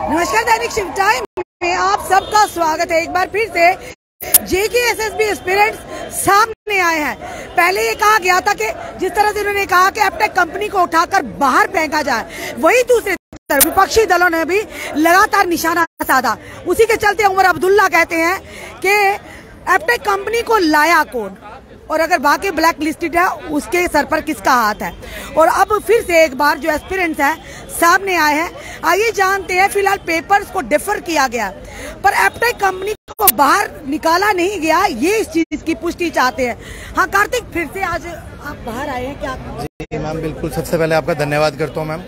नमस्कार, दैनिक शिव टाइम में आप सबका स्वागत है। एक बार फिर से JKSSB एस्पिरेंट्स सामने आए हैं। पहले ये कहा गया था कि जिस तरह से उन्होंने कहा कि एप्टेक कंपनी को उठाकर बाहर फेंका जाए, वही दूसरे तरफ विपक्षी दलों ने भी लगातार निशाना साधा। उसी के चलते उमर अब्दुल्ला कहते हैं कि एप्टेक कंपनी को लाया कौन, और अगर वाकई ब्लैक लिस्टेड है उसके सर पर किसका हाथ है। और अब फिर से एक बार जो एस्पिरेंट्स हैं सामने आए हैं। आइए जानते हैं। फिलहाल पेपर्स को डिफर किया गया, पर एप्टेक कंपनी को बाहर निकाला नहीं गया, ये इस चीज की पुष्टि चाहते हैं। हाँ कार्तिक, फिर से आज आप बाहर आए हैं क्या? जी मैम, बिल्कुल। सबसे पहले आपका धन्यवाद करता हूँ मैम।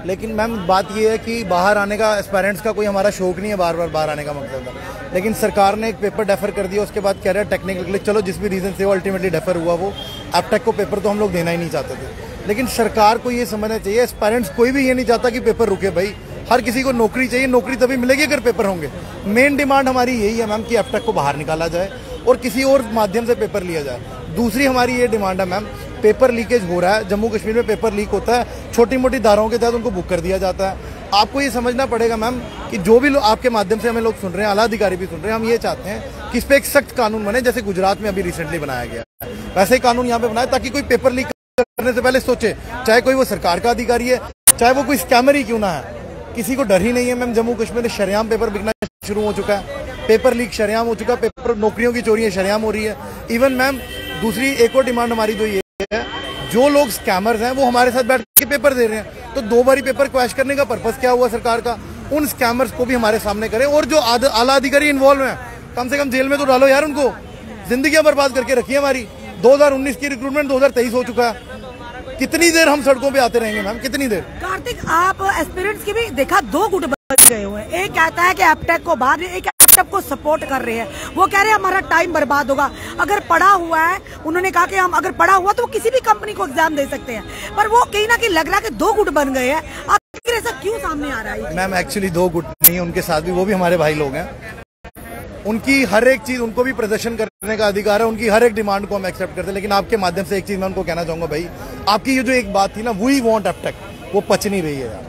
लेकिन मैम बात ये है कि बाहर आने का एस्पायरेंट्स का कोई हमारा शौक नहीं है, बार बार बाहर आने का मकसद था। लेकिन सरकार ने एक पेपर डेफर कर दिया, उसके बाद कह रहे हैं टेक्निकली, चलो जिस भी रीजन से वो अल्टीमेटली डेफर हुआ, वो एप्टेक को पेपर तो हम लोग देना ही नहीं चाहते थे। लेकिन सरकार को ये समझना चाहिए, एस्पायरेंट्स कोई भी ये नहीं चाहता कि पेपर रुके। भाई हर किसी को नौकरी चाहिए, नौकरी तभी मिलेगी अगर पेपर होंगे। मेन डिमांड हमारी यही है मैम कि एप्टेक को बाहर निकाला जाए और किसी और माध्यम से पेपर लिया जाए। दूसरी हमारी ये डिमांड है मैम, पेपर लीकेज हो रहा है, जम्मू कश्मीर में पेपर लीक होता है, छोटी मोटी धाराओं के तहत उनको बुक कर दिया जाता है। आपको ये समझना पड़ेगा मैम कि जो भी आपके माध्यम से हमें लोग सुन रहे हैं, आला अधिकारी भी सुन रहे हैं, हम ये चाहते हैं कि इस पर एक सख्त कानून बने, जैसे गुजरात में अभी रिसेंटली बनाया गया है, वैसे ही कानून यहाँ पे बनाए, ताकि कोई पेपर लीक करने से पहले सोचे, चाहे कोई वो सरकार का अधिकारी है, चाहे वो कोई स्कैमर ही क्यों ना है, किसी को डर ही नहीं है। मैम जम्मू कश्मीर में शरेआम पेपर बिकना शुरू हो चुका है, पेपर लीक शरेआम हो चुका है, पेपर नौकरियों की चोरियां शरेआम हो रही है। इवन मैम दूसरी एक और डिमांड हमारी तो ये है, जो लोग स्कैमर्स हैं वो हमारे साथ बैठ के पेपर दे रहे हैं, तो दो बारी पेपर क्रैश करने का पर्पस क्या हुआ सरकार का? उन स्कैमर्स को भी हमारे सामने करें, और जो आला अधिकारी इन्वॉल्व हैं कम से कम जेल में तो डालो यार उनको। जिंदगियां बर्बाद करके रखी है हमारी। 2019 की रिक्रूटमेंट 2023 हो चुका है। कितनी देर हम सड़कों पे आते रहेंगे मैम, कितनी देर? कार्तिक, आप एस्पिरेंट्स की भी देखा, दो गुट बन गए हुए हैं। एक कहता है कि एप्टेक को बाहर, एक एप्टेक को सपोर्ट कर रहे हैं। वो कह रहे हैं हमारा टाइम बर्बाद होगा। अगर पढ़ा हुआ है, उन्होंने कहा कि हम अगर पढ़ा हुआ तो वो किसी भी कंपनी को एग्जाम दे सकते हैं, पर वो कहीं ना कहीं लग रहा है कि दो गुट बन गए हैं। आखिर ऐसा क्यों सामने आ रहा है? मैम एक्चुअली दो गुट नहीं है, उनके साथ भी वो भी हमारे भाई लोग हैं। उनकी हर एक चीज, उनको भी प्रदर्शन करने का अधिकार है, उनकी हर एक डिमांड को हम एक्सेप्ट करते हैं। लेकिन आपके माध्यम से एक चीज मैं उनको कहना चाहूंगा, भाई आपकी ये जो एक बात थी ना, वी वांट एप्टेक, वो पच नहीं रही है यार।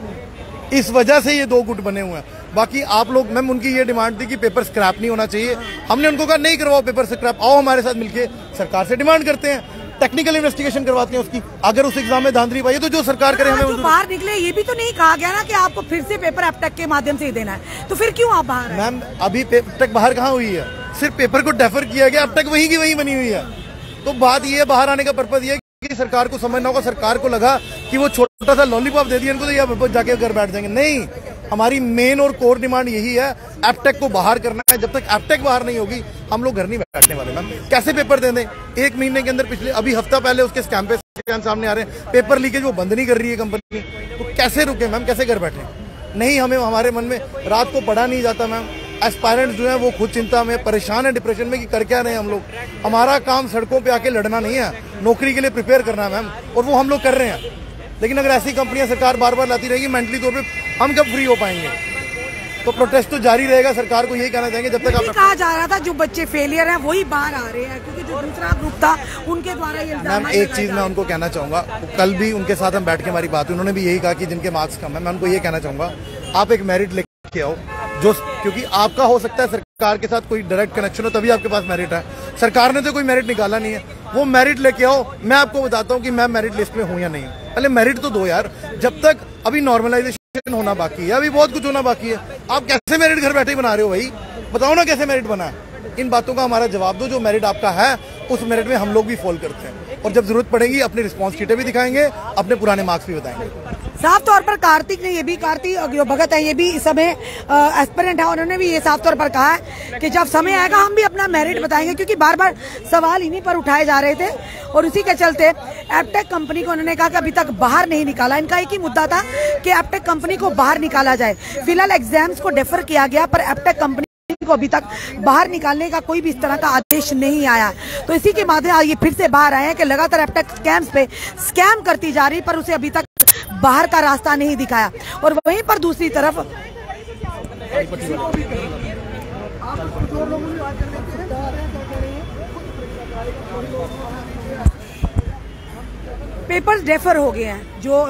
इस वजह से ये दो गुट बने हुए हैं। बाकी आप लोग, मैम उनकी ये डिमांड थी कि पेपर स्क्रैप नहीं होना चाहिए। हमने उनको कहा नहीं करवाओ पेपर स्क्रैप, आओ हमारे साथ मिलके सरकार से डिमांड करते हैं, टेक्निकल इन्वेस्टिगेशन करवाते हैं उसकी। अगर उस एग्जाम में धांधली पाई है तो जो सरकार करे, हमें बाहर निकले। ये भी तो नहीं कहा गया ना कि आपको फिर से पेपर एप्टेक के माध्यम से ही देना है, तो फिर क्यों आप बाहर? मैम अभी एप्टेक बाहर कहाँ हुई है, सिर्फ पेपर को डेफर किया गया, एप्टेक वहीं की वहीं बनी हुई है। तो बात ये है, बाहर आने का पर्पज ये है कि सरकार को समझना होगा। सरकार को लगा कि वो छोटा सा लॉलीपॉप दे दिया इनको, तो ये जाके घर बैठ जाएंगे। नहीं, हमारी मेन और कोर डिमांड यही है, एप्टेक को बाहर करना है। जब तक एप्टेक बाहर नहीं होगी हम लोग घर नहीं बैठने वाले। मैम कैसे पेपर दे दें? एक महीने के अंदर, पिछले अभी हफ्ता पहले उसके स्कैम सामने आ रहे हैं, पेपर लीकेज वो बंद नहीं कर रही है कंपनी, तो कैसे रुके मैम, कैसे घर बैठे? नहीं, हमें हमारे मन में रात को पढ़ा नहीं जाता मैम। एस्पायरेंट्स जो है वो खुद चिंता में, परेशान है, डिप्रेशन में कि कर क्या रहे हैं हम लोग। हमारा काम सड़कों पे आके लड़ना नहीं है, नौकरी के लिए प्रिपेयर करना है मैम, और वो हम लोग कर रहे हैं। लेकिन अगर ऐसी कंपनियां सरकार बार बार लाती रहेगी, मेंटली तौर पे हम कब फ्री हो पाएंगे? तो प्रोटेस्ट तो जारी रहेगा। सरकार को यही कहना चाहेंगे, जब तक आप कहा जा रहा था जो बच्चे फेलियर हैं वही बाहर आ रहे हैं, क्योंकि जो दूसरा ग्रुप था उनके द्वारा ये मैम एक चीज मैं उनको कहना चाहूंगा, कल भी उनके साथ हम बैठ के हमारी बात हुई, उन्होंने भी यही कहा कि जिनके मार्क्स कम है, मैं उनको ये कहना चाहूंगा आप एक मेरिट लेके आओ, जो क्योंकि आपका हो सकता है सरकार के साथ कोई डायरेक्ट कनेक्शन हो, तभी आपके पास मेरिट है। सरकार ने तो कोई मेरिट निकाला नहीं है, वो मेरिट लेके आओ। मैं आपको बताता हूँ कि मैं मेरिट लिस्ट में हूँ या नहीं। पहले मेरिट तो दो यार, जब तक अभी नॉर्मलाइजेशन होना बाकी है, अभी बहुत कुछ होना बाकी है। आप कैसे मेरिट घर बैठे बना रहे हो भाई? बताओ ना कैसे मेरिट बना है। इन बातों का हमारा जवाब दो। जो मेरिट आपका है उस मेरिट में हम लोग भी फॉल करते हैं, और जब जरूरत पड़ेगी अपनी रिस्पॉन्स शीटें भी दिखाएंगे, अपने पुराने मार्क्स भी बताएंगे। साफ तौर पर कार्तिक ने ये भी, कार्तिक जो भगत है ये भी इस समय एस्पिरेंट है, उन्होंने भी ये साफ तौर पर कहा है कि जब समय आएगा हम भी अपना मेरिट बताएंगे, क्योंकि बार बार सवाल इन्हीं पर उठाए जा रहे थे। और उसी के चलते एप्टेक कंपनी को उन्होंने कहा कि अभी तक बाहर नहीं निकाला। इनका एक ही मुद्दा था कि एप्टेक कंपनी को बाहर निकाला जाए। फिलहाल एग्जाम्स को डेफर किया गया, पर एप्टेक कंपनी को अभी तक बाहर निकालने का कोई भी इस तरह का आदेश नहीं आया। तो इसी के माध्यम ये फिर से बाहर आए हैं कि लगातार एप्टेक स्कैम्स पे स्कैम करती जा रही, पर उसे अभी तक बाहर का रास्ता नहीं दिखाया। और वहीं पर दूसरी तरफ पेपर्स डेफर हो गए हैं। जो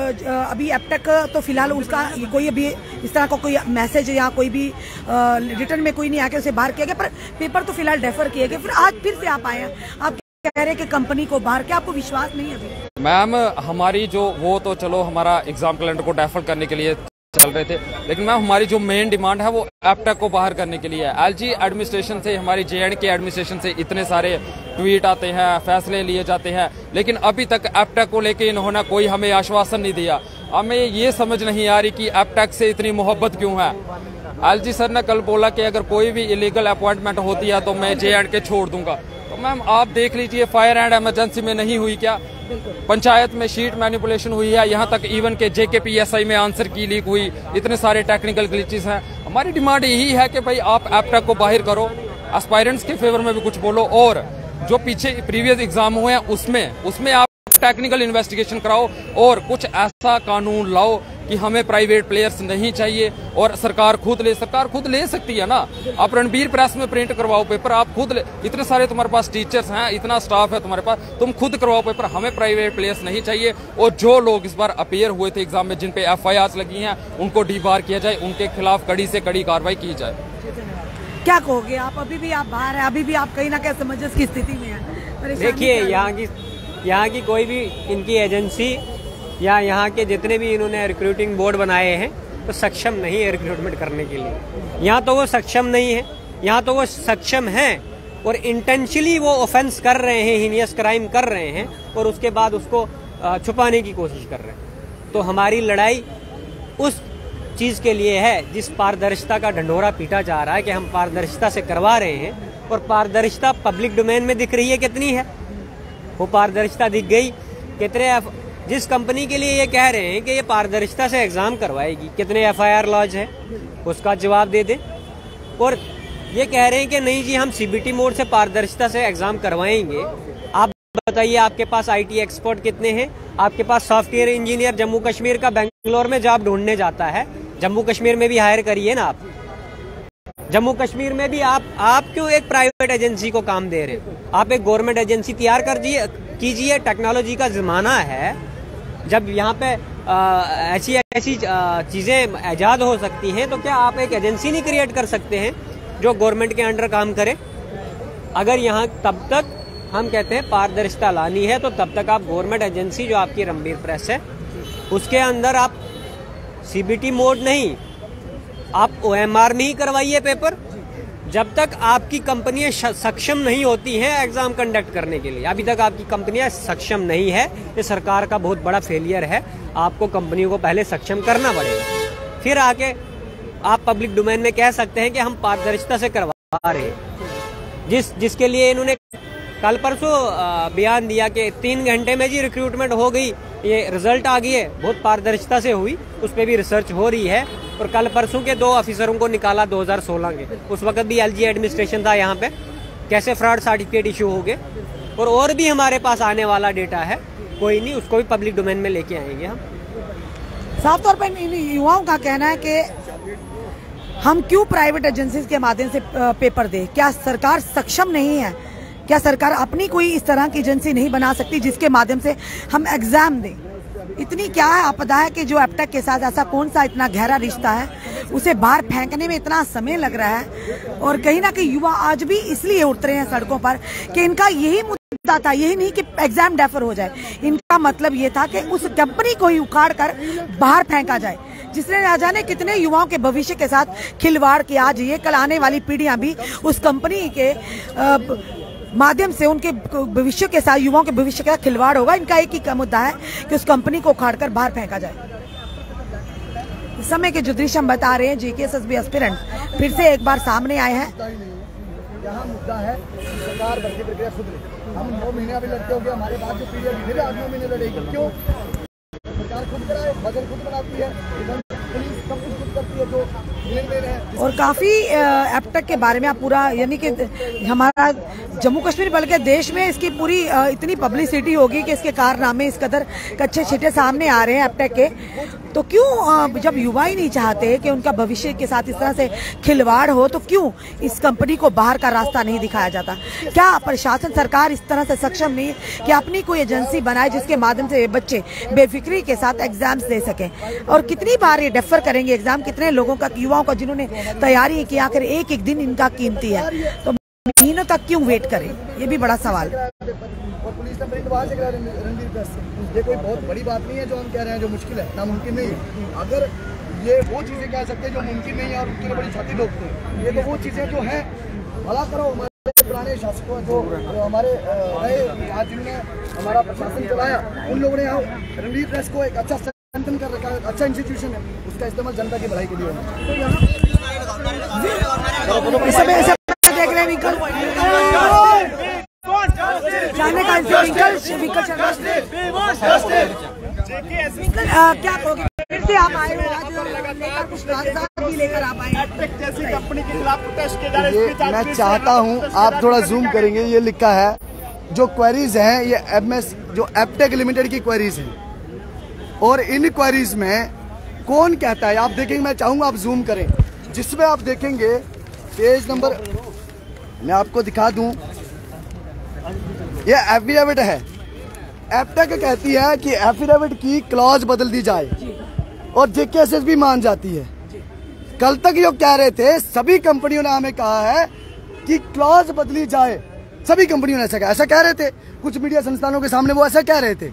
अभी एपटेक तो फिलहाल उसका कोई अभी इस तरह का कोई मैसेज या कोई भी रिटर्न में कोई नहीं आके उसे बाहर किया गया, पर पेपर तो फिलहाल डेफर किए गए। फिर आज फिर से आप आए हैं, आप कह रहे हैं कि कंपनी को बाहर, क्या आपको विश्वास नहीं है अभी? मैम हमारी जो वो तो चलो हमारा एग्जाम कैलेंडर को डेफर करने के लिए चल रहे थे, लेकिन मैम हमारी जो मेन डिमांड है वो एपटेक को बाहर करने के लिए है। एलजी एडमिनिस्ट्रेशन से, हमारी JNK एडमिनिस्ट्रेशन से इतने सारे ट्वीट आते हैं, फैसले लिए जाते हैं, लेकिन अभी तक एपटेक को लेके इन्होंने कोई हमें आश्वासन नहीं दिया। हमें ये समझ नहीं आ रही कि एपटेक से इतनी मोहब्बत क्यों है। एलजी सर ने कल बोला कि अगर कोई भी इलीगल अपॉइंटमेंट होती है तो मैं JNK छोड़ दूंगा। तो मैम आप देख लीजिए, फायर एंड इमरजेंसी में नहीं हुई क्या, पंचायत में शीट मैनिपुलेशन हुई है, यहाँ तक इवन के JKPSI में आंसर की लीक हुई, इतने सारे टेक्निकल ग्लिचेस हैं। हमारी डिमांड यही है कि भाई आप एपटेक को बाहर करो, एस्पायरेंट्स के फेवर में भी कुछ बोलो, और जो पीछे प्रीवियस एग्जाम हुए हैं उसमें आप टेक्निकल इन्वेस्टिगेशन कराओ और कुछ ऐसा कानून लाओ कि हमें प्राइवेट प्लेयर्स नहीं चाहिए। और सरकार खुद ले सकती है ना। आप रणबीर प्रेस में प्रिंट करवाओ पेपर, आप खुद इतने सारे तुम्हारे पास टीचर्स हैं, इतना स्टाफ है तुम्हारे पास, तुम खुद करवाओ पेपर, हमें प्राइवेट प्लेयर्स नहीं चाहिए। और जो लोग इस बार अपीयर हुए थे एग्जाम में, जिन पे FIRs लगी हैं, उनको डीबार किया जाए, उनके खिलाफ कड़ी से कड़ी कार्रवाई की जाए। क्या कहोगे आप? अभी भी आप बाहर हैं, अभी भी आप कहीं ना कहीं समंजस की स्थिति में हैं। देखिए यहाँ की कोई भी इनकी एजेंसी या यहाँ के जितने भी इन्होंने रिक्रूटिंग बोर्ड बनाए हैं तो सक्षम नहीं है रिक्रूटमेंट करने के लिए। यहाँ तो वो सक्षम नहीं है, यहाँ तो वो सक्षम हैं और इंटेंशनली वो ऑफेंस कर रहे हैं, हीनियस क्राइम कर रहे हैं और उसके बाद उसको छुपाने की कोशिश कर रहे हैं। तो हमारी लड़ाई उस चीज के लिए है जिस पारदर्शिता का ढंढोरा पीटा जा रहा है कि हम पारदर्शिता से करवा रहे हैं, और पारदर्शिता पब्लिक डोमेन में दिख रही है कितनी है, वो पारदर्शिता दिख गई। कितने जिस कंपनी के लिए ये कह रहे हैं कि ये पारदर्शिता से एग्जाम करवाएगी, कितने FIR लॉज है उसका जवाब दे दें। और ये कह रहे हैं कि नहीं जी हम CBT मोड से पारदर्शिता से एग्जाम करवाएंगे। आप बताइए आपके पास IT एक्सपर्ट कितने हैं? आपके पास सॉफ्टवेयर इंजीनियर जम्मू कश्मीर का बेंगलोर में जॉब ढूंढने जाता है, जम्मू कश्मीर में भी हायर करिए ना आप। जम्मू कश्मीर में भी आप क्यों एक प्राइवेट एजेंसी को काम दे रहे हैं? आप एक गवर्नमेंट एजेंसी तैयार कीजिए। टेक्नोलॉजी का जमाना है, जब यहाँ पे ऐसी चीजें ऐजाद हो सकती हैं, तो क्या आप एक एजेंसी नहीं क्रिएट कर सकते हैं जो गवर्नमेंट के अंडर काम करे? अगर यहाँ तब तक हम कहते हैं पारदर्शिता लानी है, तो तब तक आप गवर्नमेंट एजेंसी जो आपकी रणबीर प्रेस है उसके अंदर आप CBT मोड नहीं, आप OMR नहीं करवाइए पेपर, जब तक आपकी कंपनियां सक्षम नहीं होती हैं एग्जाम कंडक्ट करने के लिए। अभी तक आपकी कंपनियां सक्षम नहीं है, ये सरकार का बहुत बड़ा फेलियर है। आपको कंपनियों को पहले सक्षम करना पड़ेगा, फिर आके आप पब्लिक डोमेन में कह सकते हैं कि हम पारदर्शिता से करवा रहे हैं। जिसके लिए इन्होंने कल परसों बयान दिया कि 3 घंटे में जी रिक्रूटमेंट हो गई, ये रिजल्ट आ गई है, बहुत पारदर्शिता से हुई, उस पर भी रिसर्च हो रही है। और कल परसों के 2 ऑफिसरों को निकाला 2016 के, उस वक्त भी LG एडमिनिस्ट्रेशन था यहाँ पे, कैसे फ्रॉड सर्टिफिकेट इशू हो गए। और भी हमारे पास आने वाला डेटा है, कोई नहीं, उसको भी पब्लिक डोमेन में लेके आएंगे हम। साफ तौर पर युवाओं का कहना है कि हम क्यों प्राइवेट एजेंसीज के माध्यम से पेपर दें? क्या सरकार सक्षम नहीं है? क्या सरकार अपनी कोई इस तरह की एजेंसी नहीं बना सकती जिसके माध्यम से हम एग्जाम दें? इतनी क्या है आपदा है कि जो एपटेक के साथ ऐसा कौन सा इतना गहरा रिश्ता है, उसे बाहर फेंकने में इतना समय लग रहा है। और कहीं ना कहीं युवा आज भी इसलिए उतरे हैं सड़कों पर कि इनका यही मुद्दा था, यही नहीं कि एग्जाम डेफर हो जाए, इनका मतलब ये था कि उस कंपनी को ही उखाड़ कर बाहर फेंका जाए, जिसने ना जाने कितने युवाओं के भविष्य के साथ खिलवाड़ किया। आज ये कल आने वाली पीढ़ियां भी उस कंपनी के माध्यम से उनके भविष्य के साथ, युवाओं के भविष्य का खिलवाड़ होगा। इनका एक ही मुद्दा है कि उस कंपनी को उखाड़कर बाहर फेंका जाए। इस समय के जो दृश्य हम बता रहे हैं, JKSSB एस्पिरेंट फिर से एक बार सामने आए हैं। यहाँ मुद्दा है सरकार भर्ती प्रक्रिया सुधरे। हम 9 महीने अभी लड़ते हो गए, हमारे बाद जो पीरियड फिर 8 महीने लड़ेगी। क्यों? सरकार खुद कराए, बजट खुद बनाती है, पुलिस सब कुछ खुद करती है, जो और काफी एपटेक के बारे में आप पूरा, यानी कि हमारा जम्मू कश्मीर बल्कि देश में इसकी पूरी इतनी पब्लिसिटी होगी कि इसके कारनामे इस कदर कच्चे छिटे सामने आ रहे हैं एपटेक के। तो क्यों जब युवा ही नहीं चाहते कि उनका भविष्य के साथ इस तरह से खिलवाड़ हो, तो क्यों इस कंपनी को बाहर का रास्ता नहीं दिखाया जाता? क्या प्रशासन सरकार इस तरह से सक्षम नहीं है कि अपनी कोई एजेंसी बनाए जिसके माध्यम से बच्चे बेफिक्री के साथ एग्जाम्स दे सकें? और कितनी बार ये डेफर करेंगे एग्जाम? कितने लोगों का, युवाओं का जिन्होंने तैयारी की, आखिर एक एक दिन इनका कीमती है, तो महीनों तक क्यों वेट करें? ये भी बड़ा सवाल है। और पुलिस ने प्रिंट बाहर से करा रणवीर प्रेस से। ये कोई बहुत बड़ी बात नहीं है जो हम कह रहे हैं, जो मुश्किल है, नामुमकिन नहीं है। अगर ये वो चीजें कह सकते हैं जो मुमकिन नहीं है और उनके लिए बड़ी छाती ठोकते हैं, ये तो वो चीजें जो हैं, भला करो हमारे पुराने शासकों जो हमारे रहे आज जिन्होंने हमारा प्रशासन चलाया, उन लोगों ने यहाँ रणवीर प्रेस को एक अच्छा संगठन कर रखा है, अच्छा इंस्टीट्यूशन है, उसका इस्तेमाल जनता की भलाई के लिए होना। देख रहे हैं जाने का क्या कहोगे? फिर से आप आए हो आज लेकर कुछ कागजात भी लेकर आप आए जैसी कंपनी के खिलाफ प्रोटेस्ट किया जा रहा है। मैं चाहता हूं आप थोड़ा जूम करेंगे, ये लिखा है जो क्वेरीज हैं ये एमएस जो एप्टेक लिमिटेड की क्वेरीज हैं, और इन क्वेरीज में कौन कहता है आप देखेंगे, मैं चाहूंगा आप जूम करें, जिसमें आप देखेंगे पेज नंबर मैं आपको दिखा दूं, ये एफिडेविट है। एप्टेक कहती है कि एफिडेविट की क्लॉज बदल दी जाए और जेकेएसएस भी मान जाती है। कल तक जो कह रहे थे सभी कंपनियों ने हमें कहा है कि क्लॉज बदली जाए, सभी कंपनियों ने ऐसा कह रहे थे, कुछ मीडिया संस्थानों के सामने वो ऐसा कह रहे थे।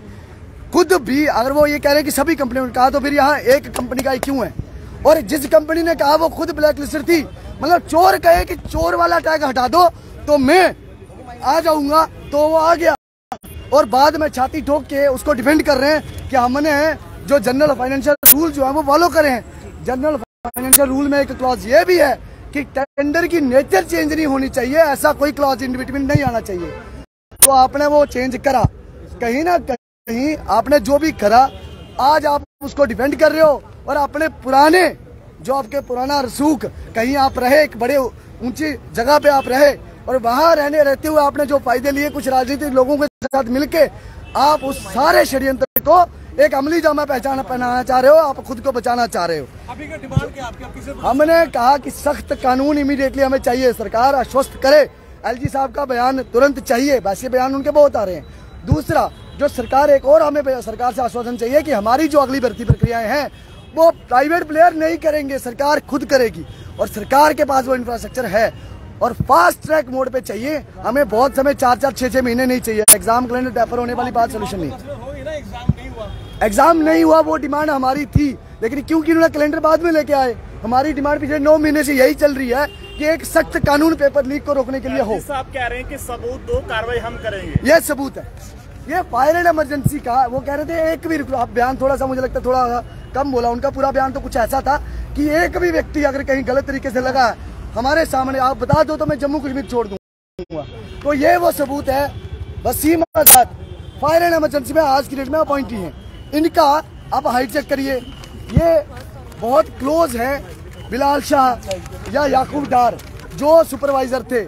खुद भी अगर वो ये कह रहे हैं कि सभी कंपनियों ने कहा, तो फिर यहाँ एक कंपनी का ही क्यों है? और जिस कंपनी ने कहा वो खुद ब्लैक लिस्टेड थी, मतलब चोर कहे कि चोर वाला टैग हटा दो तो मैं आ जाऊंगा, तो वो आ गया, और बाद में छाती ठोक के उसको डिफेंड कर रहे हैं कि हमने जो जनरल फाइनेंशियल रूल जो है वो फॉलो करे हैं। जनरल फाइनेंशियल रूल में एक क्लॉज ये भी है कि टेंडर की नेचर चेंज नहीं होनी चाहिए, ऐसा कोई क्लॉज इन बिटवीन नहीं आना चाहिए। तो आपने वो चेंज करा, कहीं ना कहीं आपने जो भी करा, आज आप उसको डिफेंड कर रहे हो, और अपने पुराने जो आपके पुराना रसूख, कहीं आप रहे एक बड़े ऊंची जगह पे आप रहे, और वहां रहते हुए आपने जो फायदे लिए कुछ राजनीतिक लोगों के साथ मिलके, आप उस सारे षड्यंत्र को एक अमली जामा पहनाना चाह रहे हो, आप खुद को बचाना चाह रहे हो। अभी का डिमांड क्या आपकी? हमने कहा कि सख्त कानून इमीडिएटली हमें चाहिए, सरकार आश्वस्त करे, एलजी साहब का बयान तुरंत चाहिए, वैसे बयान उनके बहुत आ रहे हैं। दूसरा, जो सरकार एक और हमें सरकार से आश्वासन चाहिए कि हमारी जो अगली भर्ती प्रक्रियाएं हैं वो प्राइवेट प्लेयर नहीं करेंगे, सरकार खुद करेगी, और सरकार के पास वो इंफ्रास्ट्रक्चर है, और फास्ट ट्रैक मोड पे चाहिए हमें। बहुत समय 4-4, 6-6 महीने नहीं चाहिए। एग्जाम कैलेंडर डेफर होने वाली बात सोल्यूशन नहीं। एग्जाम नहीं हुआ वो डिमांड हमारी थी, लेकिन क्योंकि उन्होंने कैलेंडर बाद में लेके आए, हमारी डिमांड पिछले 9 महीने से यही चल रही है कि एक सख्त कानून पेपर लीक को रोकने के लिए हो। आप कह रहे हैं कि सबूत दो, कार्रवाई हम करेंगे। ये सबूत है, ये फायर एंड इमरजेंसी का वो कह रहे थे। एक भी बयान थोड़ा सा मुझे लगता है थोड़ा कम बोला, उनका पूरा बयान तो कुछ ऐसा था कि एक भी व्यक्ति अगर कहीं गलत तरीके से लगा हमारे सामने आप बता दो तो मैं जम्मू कश्मीर छोड़ दूंगा। तो ये वो सबूत है। वसीम आजाद फायर एंड इमरजेंसी में आज की डेट में अपॉइंटी हैं, इनका आप हाइट चेक करिए, ये बहुत क्लोज है बिलाल शाह या याकूब डार जो सुपरवाइजर थे,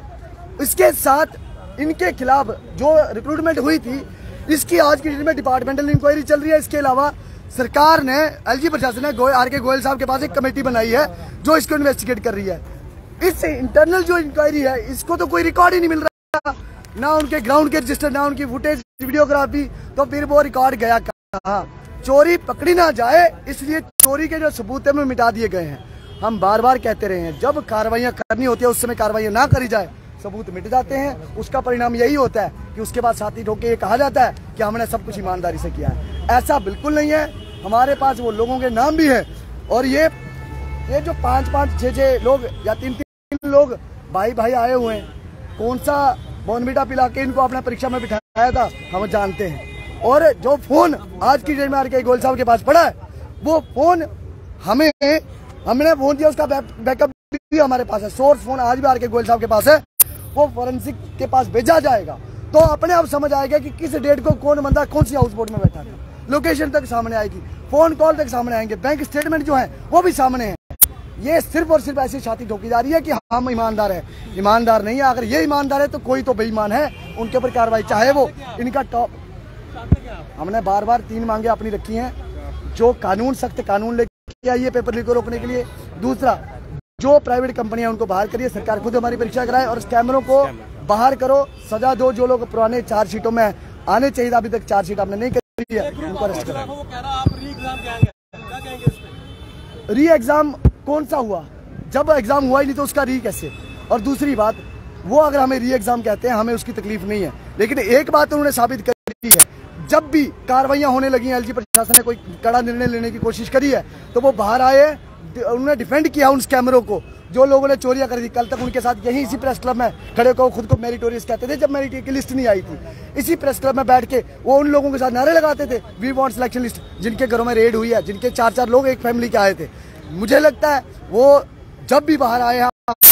इसके साथ इनके खिलाफ जो रिक्रूटमेंट हुई थी, इसकी आज की डेट में डिपार्टमेंटल इंक्वायरी चल रही है। इसके अलावा सरकार ने, एलजी प्रशासन ने आर के गोयल साहब के पास एक कमेटी बनाई है जो इसको इन्वेस्टिगेट कर रही है। इस इंटरनल जो इंक्वायरी है इसको तो कोई रिकॉर्ड ही नहीं मिल रहा, ना उनके ग्राउंड के रजिस्टर, ना उनकी फुटेज वीडियोग्राफी, तो फिर वो रिकॉर्ड गया कहाँ? चोरी पकड़ी ना जाए इसलिए चोरी के जो सबूत है वो मिटा दिए गए हैं। हम बार बार कहते रहे हैं जब कार्रवाइयां करनी होती है उस समय कार्रवाइयां ना करी जाए, सबूत मिट जाते हैं। उसका परिणाम यही होता है कि उसके बाद छाती ठोक के ये कहा जाता है कि हमने सब कुछ ईमानदारी से किया है। ऐसा बिल्कुल नहीं है, हमारे पास वो लोगों के नाम भी है, और ये जो 5-5, 6-6 लोग या 3-3 लोग भाई भाई आए हुए हैं, कौन सा बॉर्नविटा पिला के इनको अपना परीक्षा में बिठाया था हम जानते हैं। और जो फोन आज की डेट में आर.के. गोयल साहब के पास पड़ा है, वो फोन हमने फोन दिया, उसका बैकअप भी हमारे पास है, सोर्स फोन आज भी आर.के. गोयल साहब के पास है, वो फॉरेंसिक के पास भेजा जाएगा तो अपने आप समझ आएगा कि किस डेट को कौन बंदा कौन सी हाउस बोट में बैठा था, लोकेशन तक सामने आएगी, फोन कॉल तक सामने आएंगे, बैंक स्टेटमेंट जो है वो भी सामने है। ये सिर्फ और सिर्फ ऐसी छाती ठोकी जा रही है कि हम ईमानदार है, ईमानदार नहीं है। अगर ये ईमानदार है तो कोई तो बेईमान है, उनके ऊपर कार्रवाई, चाहे वो इनका टॉप। हमने बार बार 3 मांगे अपनी रखी हैं, जो कानून, सख्त कानून लेके आइए पेपर लीक को रोकने के लिए। दूसरा, जो प्राइवेट कंपनियां उनको बाहर करिए, सरकार खुद हमारी परीक्षा कराए और स्कैमरों को बाहर करो, सजा दो। जो लोग पुराने चार्जशीटों में आने चाहिए, अभी तक चार्जशीट आपने नहीं करी है, उनको अरेस्ट कराए। री एग्जाम कौन सा हुआ? जब एग्जाम हुआ ही नहीं तो उसका री कैसे? और दूसरी बात, वो अगर हमें री एग्जाम कहते हैं, हमें उसकी तकलीफ नहीं है, लेकिन एक बात उन्होंने साबित करी है, जब भी कार्रवाइयां होने लगी, एलजी प्रशासन ने कोई कड़ा निर्णय लेने की कोशिश करी है तो वो बाहर आए, उन्होंने डिफेंड किया उन स्कैमरों को जो लोगों ने चोरियां कर दी। कल तक उनके साथ यही इसी प्रेस क्लब में खड़े को खुद को मेरिटोरियस कहते थे, जब मेरिट की लिस्ट नहीं आई थी। इसी प्रेस क्लब में बैठ के वो उन लोगों के साथ नारे लगाते थे, वी वांट सिलेक्शन लिस्ट, जिनके घरों में रेड हुई है, जिनके 4-4 लोग एक फैमिली के आए थे। मुझे लगता है वो जब भी बाहर आए हैं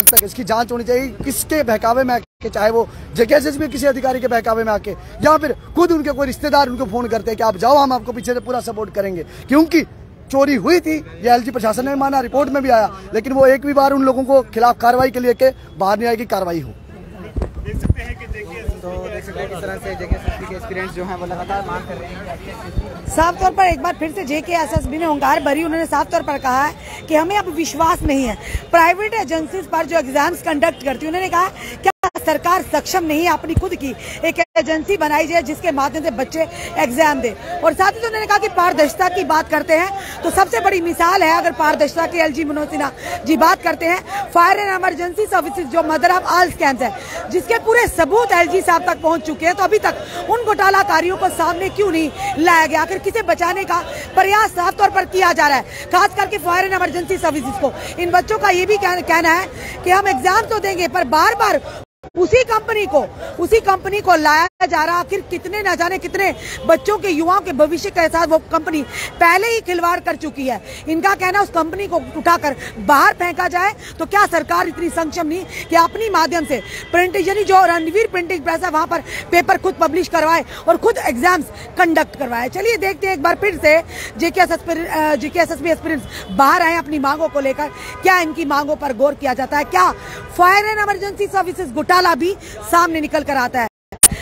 तक इसकी जांच होनी चाहिए, किसके बहकावे में आके, चाहे वो जेकेएसएसबी किसी अधिकारी के बहकावे में आके, या फिर खुद उनके कोई रिश्तेदार उनको फोन करते हैं कि आप जाओ, हम आपको पीछे से पूरा सपोर्ट करेंगे। क्योंकि चोरी हुई थी, ये एलजी प्रशासन ने माना, रिपोर्ट में भी आया, लेकिन वो एक भी बार उन लोगों को खिलाफ कार्रवाई के लिए के बाहर नहीं आएगी, कार्रवाई हो। देख सकते हैं कि देख सकते हैं किस तरह से जेकेएसएसबी के एस्पिरेंट्स जो हैं वो लगातार मांग कर रहे हैं। साफ तौर पर एक बार फिर से जेकेएसएसबी ने हुंकार भरी। उन्होंने साफ तौर पर कहा है कि हमें अब विश्वास नहीं है प्राइवेट एजेंसीज पर जो एग्जाम्स कंडक्ट करती है। उन्होंने कहा क्या सरकार सक्षम नहीं है अपनी खुद की एक एजेंसी बनाई जाए जिसके माध्यम से बच्चे एग्जाम दे। और साथ ही उन्होंने कहा कि पारदर्शिता की बात करते हैं तो सबसे बड़ी मिसाल है, अगर पारदर्शिता की एलजी मनोज सिन्हा जी बात करते हैं, फायर एंड इमरजेंसी सर्विसेज जो मदर ऑफ ऑल स्कैम्स है, जिसके पूरे सबूत एलजी साहब तक पहुंच चुके हैं, तो अभी तक उन घोटालाकारियों को सामने क्यों नहीं लाया गया? आखिर किसे बचाने का प्रयास साफ तौर पर किया जा रहा है, खास करके फायर एंड इमरजेंसी सर्विसेज को। इन बच्चों का ये भी कहना है कि हम एग्जाम तो देंगे पर बार बार उसी कंपनी को लाया जा रहा। आखिर कितने न जाने कितने बच्चों के, युवाओं के भविष्य के साथ वो कंपनी पहले ही खिलवाड़ कर चुकी है। इनका कहना उस कंपनी को उठाकर बाहर फेंका जाए। तो क्या सरकार इतनी सक्षम नहीं कि अपनी माध्यम से प्रिंटिंग, यानी जो रणवीर प्रिंटिंग प्रेस है, वहां पर पेपर खुद पब्लिश करवाए और खुद एग्जाम्स कंडक्ट करवाए? चलिए देखते हैं एक बार फिर से जेकेएसएसबी एस्पिरेंट्स बाहर आए अपनी मांगों को लेकर। क्या इनकी मांगों पर गौर किया जाता है? क्या फायर एंड इमरजेंसी सर्विसेज घोटाला भी सामने निकल कर आता है?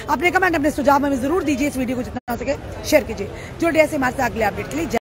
अपने कमेंट, अपने सुझाव हमें जरूर दीजिए। इस वीडियो को जितना हो सके शेयर कीजिए। जुड़िए ऐसे हमारे साथ अगले अपडेट के लिए।